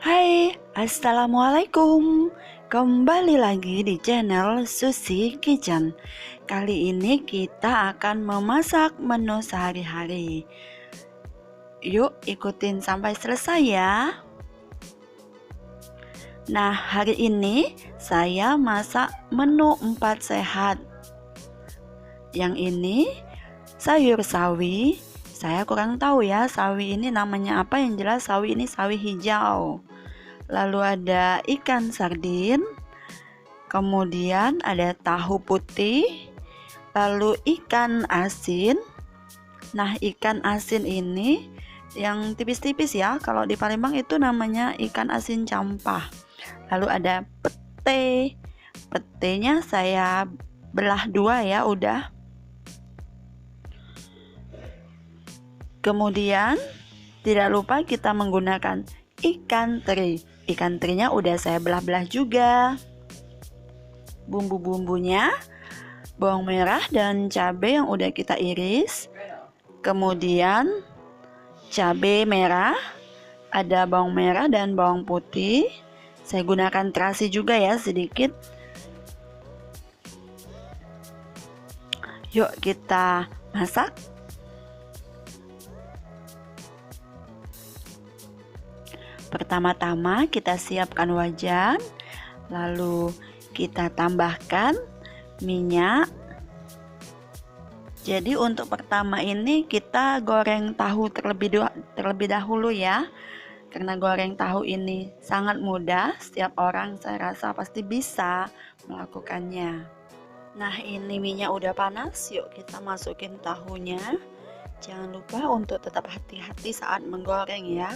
Hai, Assalamualaikum. Kembali lagi di channel Susi Kitchen. Kali ini kita akan memasak menu sehari-hari. Yuk ikutin sampai selesai ya. Nah, hari ini saya masak menu 4 sehat. Yang ini sayur sawi. Saya kurang tahu ya sawi ini namanya apa, yang jelas sawi ini sawi hijau. Lalu ada ikan sardin, kemudian ada tahu putih, lalu ikan asin. Nah, ikan asin ini yang tipis-tipis ya, kalau di Palembang itu namanya ikan asin campah. Lalu ada pete. Petenya saya belah dua ya, udah. Kemudian tidak lupa kita menggunakan ikan teri. Ikan terinya udah saya belah-belah juga. Bumbu-bumbunya bawang merah dan cabai yang udah kita iris. Kemudian cabai merah, ada bawang merah dan bawang putih. Saya gunakan terasi juga ya sedikit. Yuk kita masak. Pertama-tama kita siapkan wajan, lalu kita tambahkan minyak. Jadi untuk pertama ini kita goreng tahu terlebih dahulu ya. Karena goreng tahu ini sangat mudah, setiap orang saya rasa pasti bisa melakukannya. Nah, ini minyak udah panas, yuk kita masukin tahunya. Jangan lupa untuk tetap hati-hati saat menggoreng ya.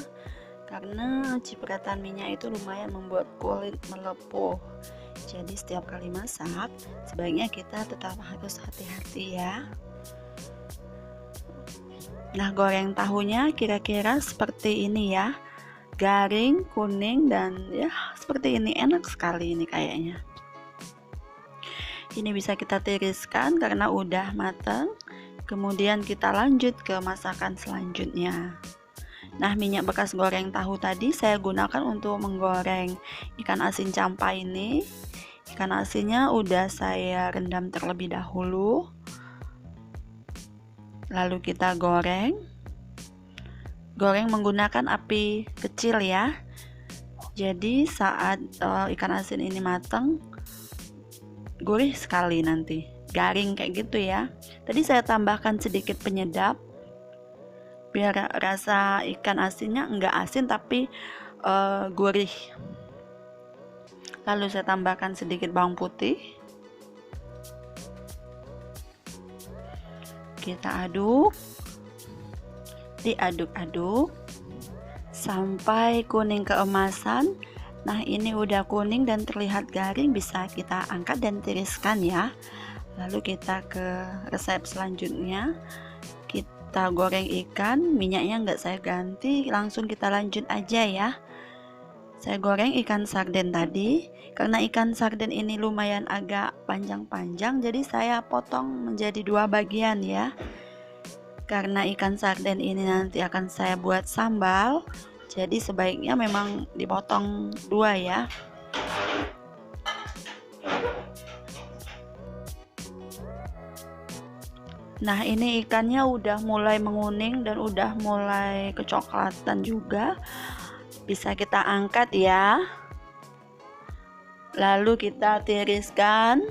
Karena cipratan minyak itu lumayan membuat kulit melepuh. Jadi setiap kali masak sebaiknya kita tetap harus hati-hati ya. Nah, goreng tahunya kira-kira seperti ini ya, garing, kuning, dan ya seperti ini. Enak sekali ini kayaknya. Ini bisa kita tiriskan karena udah matang. Kemudian kita lanjut ke masakan selanjutnya. Nah, minyak bekas goreng tahu tadi saya gunakan untuk menggoreng ikan asin campah ini. Ikan asinnya udah saya rendam terlebih dahulu. Lalu kita goreng. Goreng menggunakan api kecil ya. Jadi saat ikan asin ini matang, gurih sekali nanti. Garing kayak gitu ya. Tadi saya tambahkan sedikit penyedap biar rasa ikan asinnya enggak asin tapi gurih. Lalu saya tambahkan sedikit bawang putih. Kita aduk, diaduk-aduk sampai kuning keemasan. Nah, ini udah kuning dan terlihat garing, bisa kita angkat dan tiriskan ya. Lalu kita ke resep selanjutnya. Kita goreng ikan, minyaknya nggak saya ganti, langsung kita lanjut aja ya. Saya goreng ikan sarden tadi. Karena ikan sarden ini lumayan agak panjang-panjang, jadi saya potong menjadi dua bagian ya. Karena ikan sarden ini nanti akan saya buat sambal, jadi sebaiknya memang dipotong dua ya. Nah, ini ikannya udah mulai menguning dan udah mulai kecoklatan juga. Bisa kita angkat ya. Lalu kita tiriskan.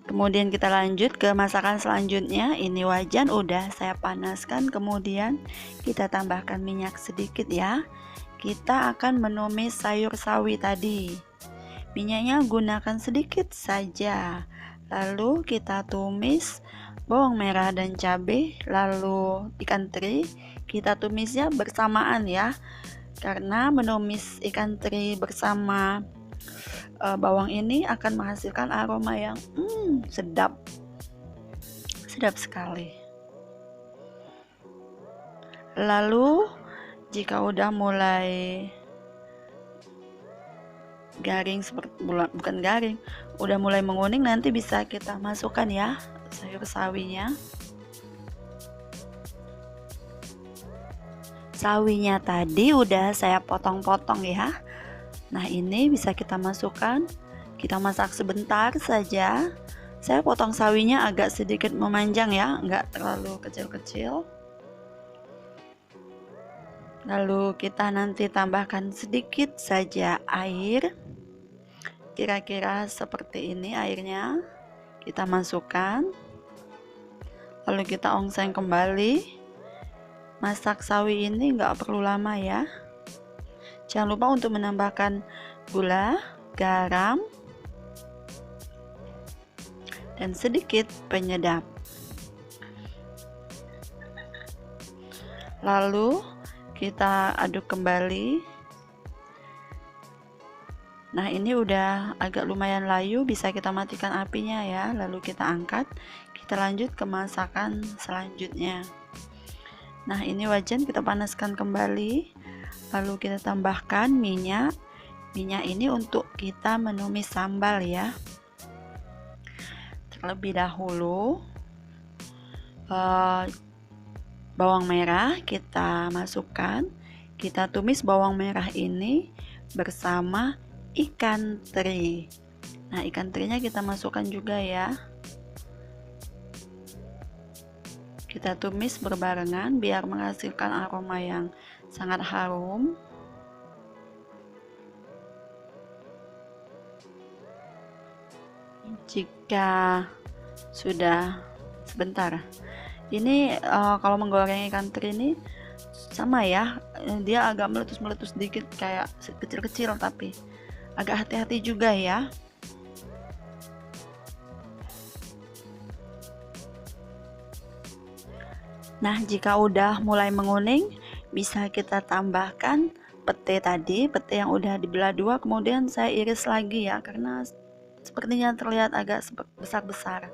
Kemudian kita lanjut ke masakan selanjutnya. Ini wajan udah saya panaskan, kemudian kita tambahkan minyak sedikit ya. Kita akan menumis sayur sawi tadi. Minyaknya gunakan sedikit saja. Lalu kita tumis bawang merah dan cabai, lalu ikan teri. Kita tumisnya bersamaan ya. Karena menumis ikan teri bersama bawang ini akan menghasilkan aroma yang sedap sekali. Lalu jika udah mulai garing, bukan garing, udah mulai menguning, nanti bisa kita masukkan ya sayur sawinya. Sawinya tadi udah saya potong-potong ya. Nah, ini bisa kita masukkan. Kita masak sebentar saja. Saya potong sawinya agak sedikit memanjang ya, nggak terlalu kecil-kecil. Lalu kita nanti tambahkan sedikit saja air. Kira-kira seperti ini airnya. Kita masukkan. Lalu kita ongseng kembali. Masak sawi ini nggak perlu lama ya. Jangan lupa untuk menambahkan gula, garam, dan sedikit penyedap. Lalu kita aduk kembali. Nah, ini udah agak lumayan layu, bisa kita matikan apinya ya. Lalu kita angkat, kita lanjut ke masakan selanjutnya. Nah, ini wajan kita panaskan kembali. Lalu kita tambahkan minyak. Minyak ini untuk kita menumis sambal ya. Terlebih dahulu bawang merah kita masukkan. Kita tumis bawang merah ini bersama ikan teri. Nah, ikan terinya kita masukkan juga ya. Kita tumis berbarengan biar menghasilkan aroma yang sangat harum. Jika sudah sebentar, ini kalau menggoreng ikan teri ini sama ya, dia agak meletus-meletus sedikit kayak kecil-kecil, tapi agak hati-hati juga ya. Nah, jika udah mulai menguning, bisa kita tambahkan pete tadi, pete yang udah dibelah dua, kemudian saya iris lagi ya, karena sepertinya terlihat agak besar-besar.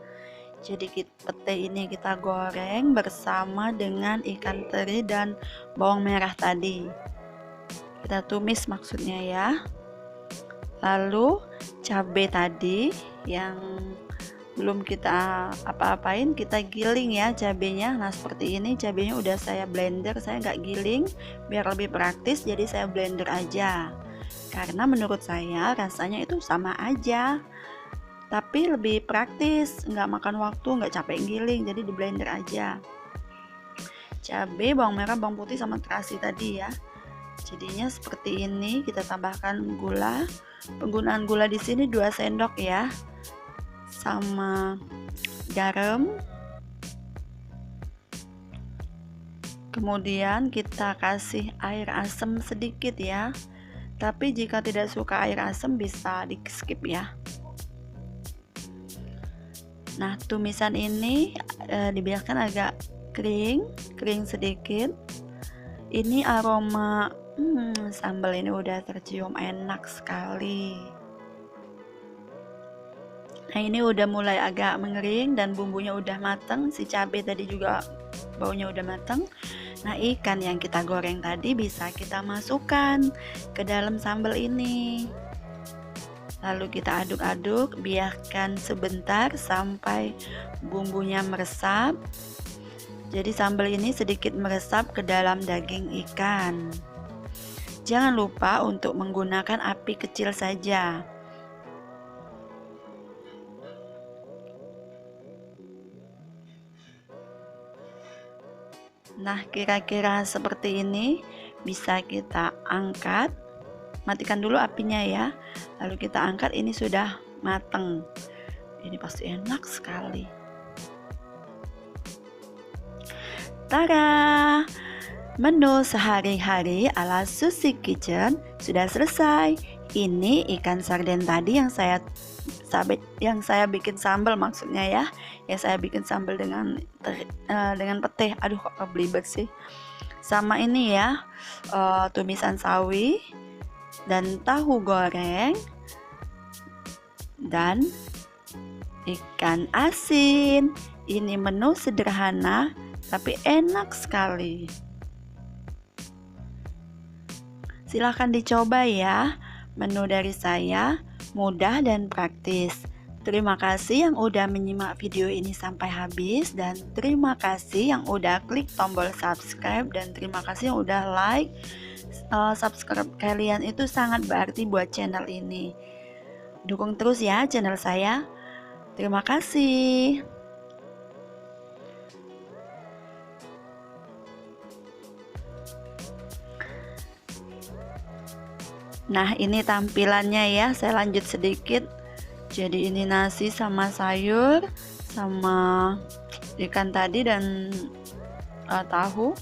Jadi pete ini kita goreng bersama dengan ikan teri dan bawang merah tadi. Kita tumis maksudnya ya. Lalu cabai tadi yang belum kita apa-apain, kita giling ya cabenya. Nah, seperti ini cabenya udah saya blender, saya nggak giling biar lebih praktis, jadi saya blender aja karena menurut saya rasanya itu sama aja, tapi lebih praktis, nggak makan waktu, nggak capek giling, jadi di blender aja. Cabai, bawang merah, bawang putih sama terasi tadi ya. Jadinya seperti ini. Kita tambahkan gula. Penggunaan gula di sini 2 sendok ya. Sama garam. Kemudian kita kasih air asam sedikit ya. Tapi jika tidak suka air asam bisa di skip ya. Nah, tumisan ini dibiarkan agak kering sedikit. Ini aroma sambal ini udah tercium enak sekali. Nah, ini udah mulai agak mengering dan bumbunya udah matang. Si cabai tadi juga baunya udah matang. Nah, ikan yang kita goreng tadi bisa kita masukkan ke dalam sambal ini. Lalu kita aduk-aduk, biarkan sebentar sampai bumbunya meresap. Jadi sambal ini sedikit meresap ke dalam daging ikan. Jangan lupa untuk menggunakan api kecil saja. Nah, kira-kira seperti ini. Bisa kita angkat. Matikan dulu apinya ya. Lalu kita angkat, ini sudah mateng. Ini pasti enak sekali. Tada! Menu sehari-hari ala Susi Kitchen sudah selesai. Ini ikan sarden tadi yang saya bikin sambal maksudnya ya. Yang saya bikin sambal dengan pete. Aduh, kok belibet sih. Sama ini ya, tumisan sawi dan tahu goreng dan ikan asin. Ini menu sederhana tapi enak sekali. Silahkan dicoba ya. Menu dari saya mudah dan praktis. Terima kasih yang udah menyimak video ini sampai habis, dan terima kasih yang udah klik tombol subscribe, dan terima kasih yang udah like. Subscribe kalian itu sangat berarti buat channel ini. Dukung terus ya channel saya. Terima kasih. Nah, ini tampilannya ya. Saya lanjut sedikit. Jadi ini nasi sama sayur sama ikan tadi dan tahu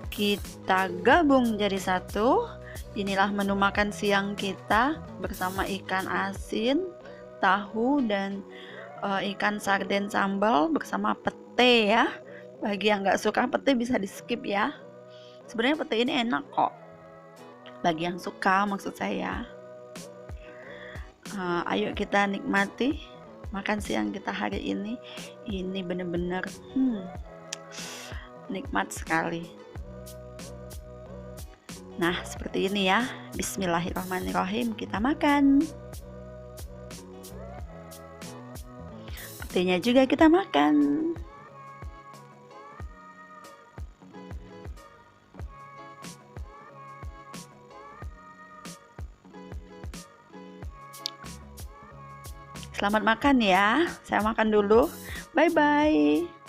kita gabung jadi satu. Inilah menu makan siang kita bersama ikan asin, tahu, dan ikan sarden sambal bersama pete ya. Bagi yang nggak suka pete bisa di skip ya. Sebenarnya pete ini enak kok, bagi yang suka maksud saya. Ayo kita nikmati makan siang kita hari ini. Ini bener-bener nikmat sekali. Nah, seperti ini ya. Bismillahirrahmanirrahim, kita makan. Petenya juga kita makan. Selamat makan ya. Saya makan dulu. Bye-bye.